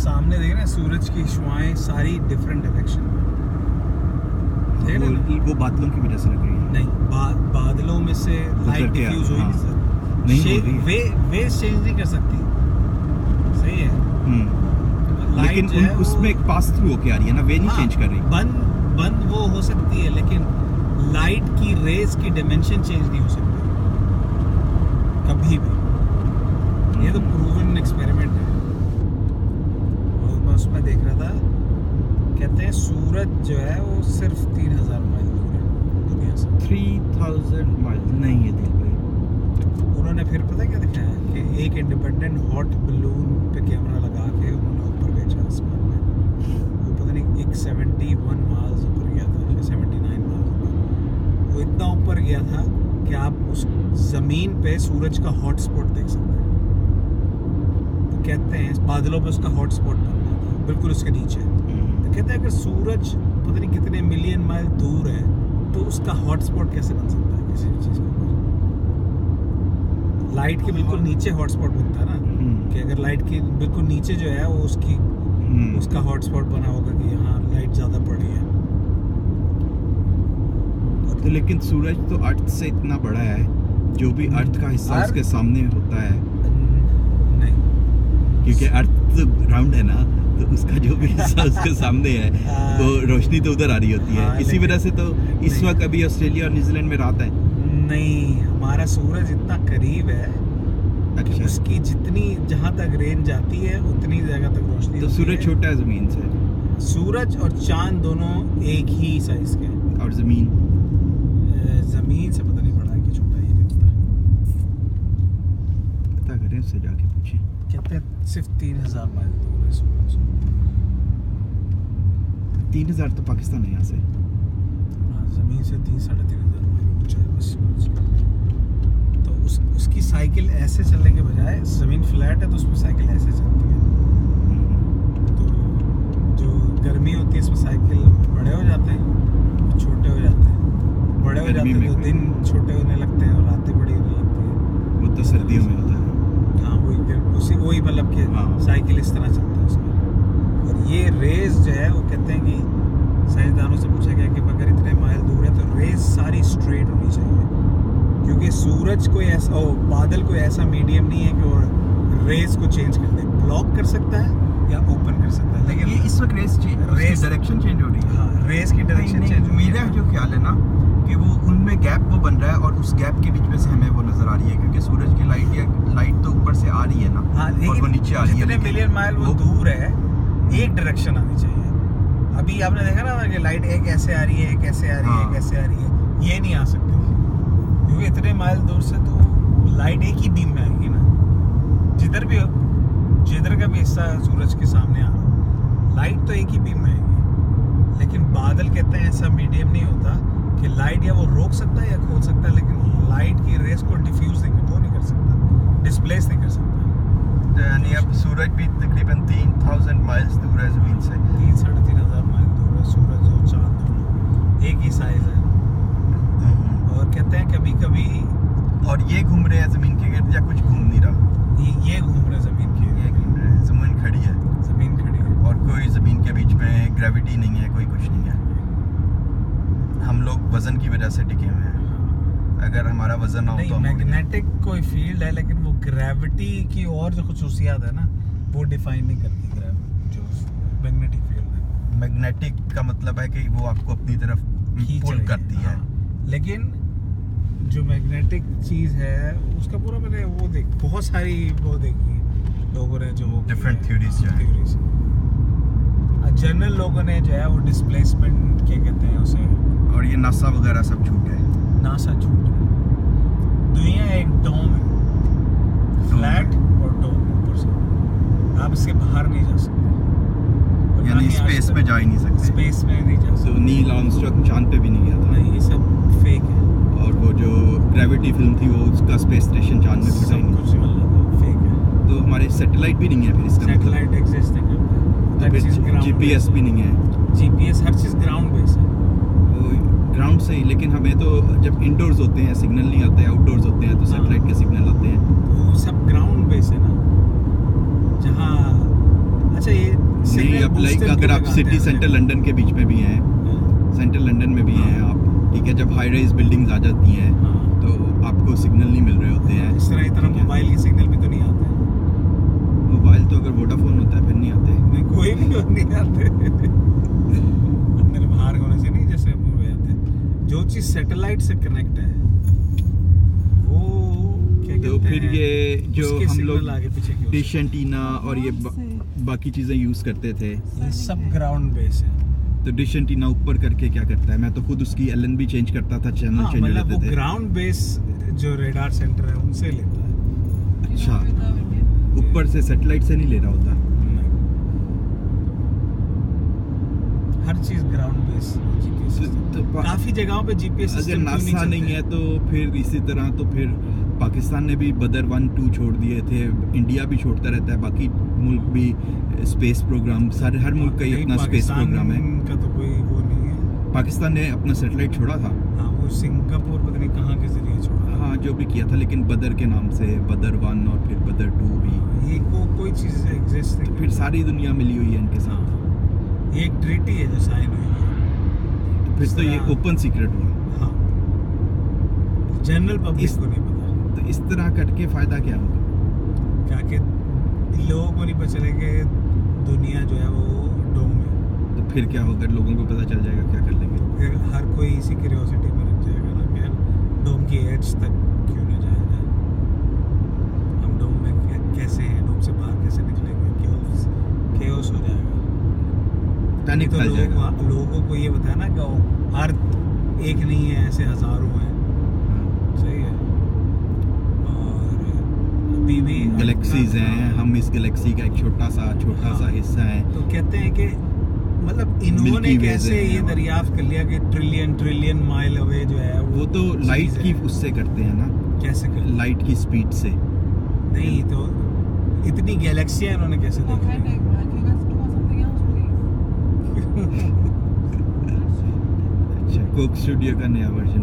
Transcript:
सामने देख रहे हैं सूरज की शुआएं सारी डिफरेंट डायरेक्शन में। वो बादलों की वजह से लग रही है। नहीं, बादलों में से लाइट डिफ्यूज हुई नहीं सर। नहीं हो रही है। वे चेंज नहीं कर सकती। सही है। लेकिन उसमें एक पास थ्रू होके आ रही है ना, वे नहीं चेंज कर रही। बंद वो हो सकती है, लेकिन लाइट की रेज की डायमेंशन चेंज नहीं हो सकती कभी भी। ये तो प्रूवन एक्सपेरिमेंट है। और मैं उसमें देख रहा था, कहते हैं सूरज जो है वो सिर्फ 3000 माइल दूर है दुनिया से। 3000 माइल नहीं है दिल भाई। उन्होंने फिर पता क्या दिखाया कि एक इंडिपेंडेंट हॉट बलून पे कैमरा लगा के उन्होंने ऊपर भेजा आसमान में। वो पता नहीं 71 माइल्स ऊपर गया था, 79 माइल्स ऊपर। वो इतना ऊपर गया था कि आप उस जमीन पे सूरज का हॉट स्पॉट देख सकते हैं। तो कहते हैं बादलों पे उसका हॉट स्पॉट बन रहा था बिल्कुल उसके नीचे। तो कहते हैं अगर सूरज पता नहीं कितने मिलियन माइल दूर है तो उसका हॉट स्पॉट कैसे बन सकता है किसी भी चीज़ के ऊपर। लाइट के बिल्कुल नीचे हॉट स्पॉट बनता है ना, कि अगर लाइट के बिल्कुल नीचे जो है वो उसका हॉट स्पॉट बना होगा कि यहाँ लाइट ज़्यादा पड़ रही है। तो लेकिन सूरज तो अर्थ से इतना बड़ा है, जो भी अर्थ का हिस्सा उसके सामने होता है। नहीं, क्योंकि अर्थ तो राउंड है ना, तो उसका जो भी हिस्सा उसके सामने है वो रोशनी तो उधर आ रही होती है। इसी वजह से तो इस वक्त अभी ऑस्ट्रेलिया और न्यूजीलैंड में रात है। नहीं, हमारा सूरज इतना करीब है कि उसकी जितनी जहाँ तक रेंज आती है उतनी जगह तक रोशनी। तो सूरज छोटा है जमीन से। सूरज और चांद दोनों एक ही साइज के हैं। और जमीन से पता नहीं बड़ा है कि छोटा, ये नहीं पता करें उससे जाके पूछें। कहते हैं सिर्फ 3000 माइल दूर है सूरज। 3000 तो पाकिस्तान है यहाँ से। जमीन से 3-3.5 माइल ऊंचा है बस सूरज। तो उसकी साइकिल ऐसे चलने के बजाय, जमीन फ्लैट है तो उसमें साइकिल ऐसे चलती है। तो जो गर्मी होती है इसमें साइकिल बड़े हो जाते हैं, छोटे हो जाते हैं। बड़े हो जाते हैं तो दिन छोटे होने लगते हैं और रातें बड़ी होने लगती हैं। वो तो सर्दियों में होता है। हाँ, वही मतलब कि साइकिल इस तरह चलता है उसका। और ये रेस जो है वो कहते हैं कि साइंसदानों से पूछा गया कि अगर इतने माइल दूर है तो रेस सारी स्ट्रेट होनी चाहिए, क्योंकि सूरज कोई ऐसा बादल कोई ऐसा मीडियम नहीं है कि वो रेस को चेंज कर दे। ब्लॉक कर सकता है या ओपन कर सकता है, लेकिन ये इस वक्त रेस डायरेक्शन चेंज हो रही है। हाँ, रेस की डायरेक्शन चेंज। मेरा जो ख्याल है ना कि वो उनमें गैप वो बन रहा है और उस गैप के बीच में से हमें वो नजर आ रही है, क्योंकि सूरज की लाइट तो ऊपर से आ रही है ना। हाँ, और वो नीचे आ रही है। जितने मिलियन माइल वो दूर है, एक डायरेक्शन आनी चाहिए। अभी आपने देखा ना कि लाइट एक ऐसे आ रही है, एक ऐसे आ रही है, एक ऐसे आ रही है, ये नहीं आ सकती क्योंकि इतने माइल दूर से तो लाइट एक ही बीम में आएगी ना। जिधर का भी हिस्सा सूरज के सामने आ रहा, लाइट तो एक ही बीम में आएगी। लेकिन बादल कहते हैं ऐसा मीडियम नहीं होता कि लाइट या वो रोक सकता है या खोल सकता है, लेकिन लाइट की रेस को डिफ्यूज नहीं कर सकता, डिस्प्लेस नहीं कर सकता। यानी अब सूरज भी तकरीबन 3000 माइल्स दूर है जमीन से। 3-3.5 माइल दूर है सूरज और चांद दोनों एक ही साइज है। और कहते हैं कभी कभी और ये घूम रहे हैं जमीन के गिर्द या कुछ घूम नहीं रहा, ये घूम रहे जमीन के, ये घूम रहे हैं। जमीन खड़ी है और कोई जमीन के बीच में ग्रेविटी नहीं है, कोई कुछ नहीं है। हम लोग वजन की वजह से टिके हुए हैं। अगर हमारा वजन ना हो तो मैग्नेटिक कोई फील्ड है, लेकिन वो ग्रेविटी की और जो खुसूसियात है ना वो डिफाइन नहीं करती जो मैग्नेटिक फील्ड है। मैग्नेटिक का मतलब है कि वो आपको अपनी तरफ पुल करती है। लेकिन जो मैग्नेटिक चीज़ है उसका पूरा मैंने बहुत सारी देखी लोगों ने, जो डिफरेंट थ्योरीज जनरल लोगों ने जो है वो डिस्प्लेसमेंट क्या कहते हैं उसे। और ये नासा वगैरह सब झूठ है। नासा झूठ है। दुनिया एक डोम है, फ्लैट और डोम ऊपर से, आप इसके बाहर नहीं जा सकते। यानी स्पेस में जा ही नहीं सकते। स्पेस में नहीं जा सकते। नील आर्मस्ट्रॉन्ग चांद पे भी नहीं गया था। नहीं, ये सब फेक है। और वो जो ग्रेविटी फिल्म थी वो उसका स्पेस स्टेशन चांद में फटा ही नहीं। कुछ फेक है। तो हमारे सैटेलाइट भी नहीं है फिर इसका। सैटेलाइट एग्जिस्ट नहीं करता। जीपीएस भी नहीं है। जीपीएस हर चीज़ ग्राउंड बेस है। ग्राउंड से ही, लेकिन हमें तो जब इंडोर्स होते हैं सिग्नल नहीं आते हैं, आउटडोर्स होते हैं तो सैटेलाइट के सिग्नल आते हैं। वो सब ग्राउंड बेस है ना, जहाँ अच्छा ये अगर आप लगाते सिटी हैं सेंटर लंदन के बीच में भी हैं, सेंट्रल लंदन में भी हैं आप, ठीक है, जब हाई राइज बिल्डिंग्स आ जाती हैं तो आपको सिग्नल नहीं मिल रहे होते हैं। इस तरह मोबाइल की सिग्नल भी तो नहीं आते। मोबाइल तो अगर वोडाफोन होता है फिर नहीं आते। नहीं, कोई नहीं आते। अंदर बाहर होने से नहीं, जैसे वो आते हैं। जो चीज सैटेलाइट से कनेक्ट है वो क्या तो कहते फिर हैं, ये जो उसके हम सिग्नल लोग आगे पीछे की हो डिश एंटीना और ये बाकी चीज़ें यूज़ करते थे, सकती है। ये सब ग्राउंड बेस है। तो डिश एंटीना ऊपर करके क्या करता है, मैं तो खुद उसकी एलएन भी चेंज करता था, चैनल हाँ, चेंज हो मतलब वो जाते थे। ग्राउंड बेस जो रेडार सेंटर है उनसे लेता है। अच्छा, ऊपर से सैटेलाइट से नहीं ले रहा होता। हर चीज ग्राउंड बेस जीपीएस तो काफी जगहों पे जीपीएस अगर सिस्टम क्यों नासा नहीं है तो फिर इसी तरह तो फिर पाकिस्तान ने भी बदर 1 2 छोड़ दिए थे, इंडिया भी छोड़ता रहता है, बाकी मुल्क भी स्पेस प्रोग्राम, सारे हर मुल्क का ही अपना स्पेस प्रोग्राम है। का तो कोई वो नहीं है। पाकिस्तान ने अपना सैटेलाइट छोड़ा था, हाँ, वो सिंगापुर पता नहीं कहाँ के जरिए छोड़ा। हाँ जो भी किया था, लेकिन बदर के नाम से बदर 1 और फिर बदर 2 भी। ये कोई चीज एग्जिस्ट नहीं। फिर सारी दुनिया मिली हुई है इनके साथ। हाँ, ये एक ट्रीटी है जो साइन हुई है। फिर तो ये ओपन सीक्रेट हुआ। हाँ, जनरल पब्लिक को नहीं पता। तो इस तरह करके फायदा क्या होगा? क्या कि लोगों को नहीं पता चले कि दुनिया जो है वो डोम है। तो फिर क्या होगा, लोगों को पता चल जाएगा, क्या कर लेंगे? फिर हर कोई इसी क्यूरियोसिटी में रख जाएगा ना कि यार डोम की एज तक क्यों ना जाया जाए, हम डोम में कैसे हैं, डोम से बाहर कैसे निकलेंगे, केओस हो जाएगा। पैनिक तो फैल जाएगा। लोगों को ये बताया ना कि अर्थ एक नहीं है, ऐसे हजारों हैं। सही है। और अभी भी गैलेक्सीज हैं, हम इस गैलेक्सी का एक छोटा सा हिस्सा है। तो कहते हैं कि मतलब इन्होंने Milky Way कैसे से ये हैं। दरियाफ्त कर लिया कि ट्रिलियन माइल अवे जो है वो तो चीज़ लाइट की है। उससे करते हैं ना, कैसे कर लाइट की स्पीड से। नहीं तो इतनी गैलेक्सियां इन्होंने कैसे देख ली? अच्छा, कोक स्टूडियो का नया वर्जन।